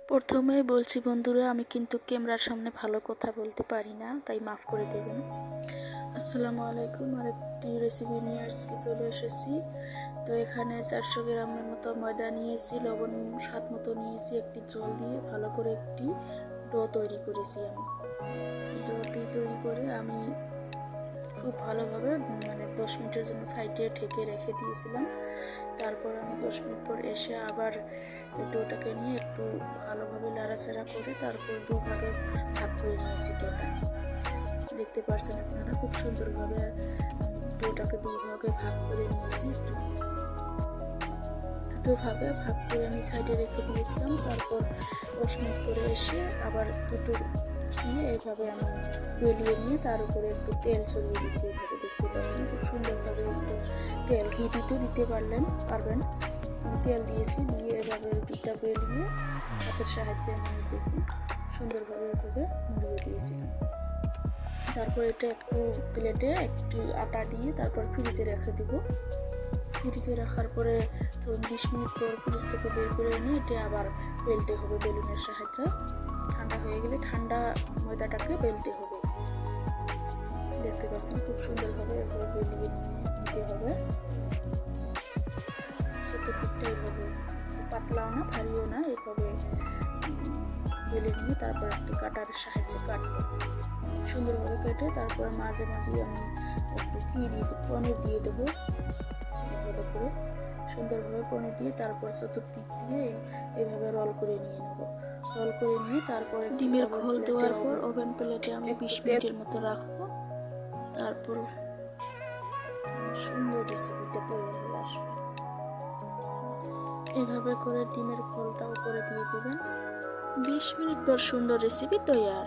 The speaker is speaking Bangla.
প্রথমেই বলছি বন্ধুরা, আমি কিন্তু ক্যামেরার সামনে ভালো কথা বলতে পারি না, তাই মাফ করে দেবেন। আসসালামু আলাইকুম। আরেকটি রেসিপি নিয়ে আজকে চলে এসেছি। তো এখানে 400 গ্রামের মতো ময়দা নিয়েছি, লবণ স্বাদ মতো নিয়েছি, একটি জল দিয়ে ভালো করে একটি ডো তৈরি করেছি। আমি ডোটি তৈরি করে আমি খুব ভালোভাবে 10 মিনিটের জন্য সাইডে ঢেকে রেখে দিয়েছিলাম। তারপর আমি 10 মিনিট পর এসে আবার ডোটাকে নিয়ে একটু ভালোভাবে নাড়াচাড়া করে তারপর দুভাগে ভাগ করে নিয়েছি ডোটা। দেখতে পাচ্ছেন আপনারা খুব সুন্দরভাবে ডোটাকে দুভাগে ভাগ করে নিয়েছি। দুটো ভাগে ভাগ করে আমি সাইডে রেখে দিয়েছিলাম। তারপর 10 মিনিট করে এসে আবার দুটো দিয়ে এইভাবে আমি বেলিয়ে নিয়ে তার উপরে একটু তেল ছড়িয়ে দিয়েছি। এইভাবে দেখতে পাচ্ছেন খুব সুন্দরভাবে একটু তেল ঘি দিতে পারবেন। আমি তেল দিয়েছি, দিয়ে এভাবে রুটিটা বেলিয়ে হাতের সাহায্যে আমি দেখুন সুন্দরভাবে এভাবে মুড়িয়ে দিয়েছিলাম। তারপর এটা একটু প্লেটে একটু আটা দিয়ে তারপর ফ্রিজে রেখে দিব। ফ্রিজে রাখার পরে ধরুন 20 মিনিট পর ফ্রিজ থেকে বের করে এনে এটা আবার বেলতে হবে বেলুনের সাহায্যে। ঠান্ডা হয়ে গেলে ঠান্ডা ময়দাটাকে বেলতে হবে। দেখতে পাচ্ছেন খুব সুন্দরভাবে এভাবে বেলিয়ে নিতে হবে। চতুর্দিকটা এভাবে পাতলাও না ভারীও না, এভাবে বেলে নিয়ে তারপর একটি কাটার সাহায্যে কাটবো। সুন্দরভাবে কেটে তারপর মাঝে মাঝে আমি একটু পনির দিয়ে দেবো। এভাবে করে সুন্দরভাবে পনির দিয়ে তারপর চতুর্দিক দিয়ে এইভাবে রোল করে নিয়ে নেব। রোল করে নিয়ে তারপর ডিমের খোল দেওয়ার পর ওভেন প্লেটে আমি 20 মিনিটের মতো রাখবো। তারপর সুন্দর রেসিপিটা তৈরি হয়ে আসবে। এভাবে করে ডিমের খোলটা উপরে দিয়ে দিবেন। 20 মিনিট পর সুন্দর রেসিপি তৈরি।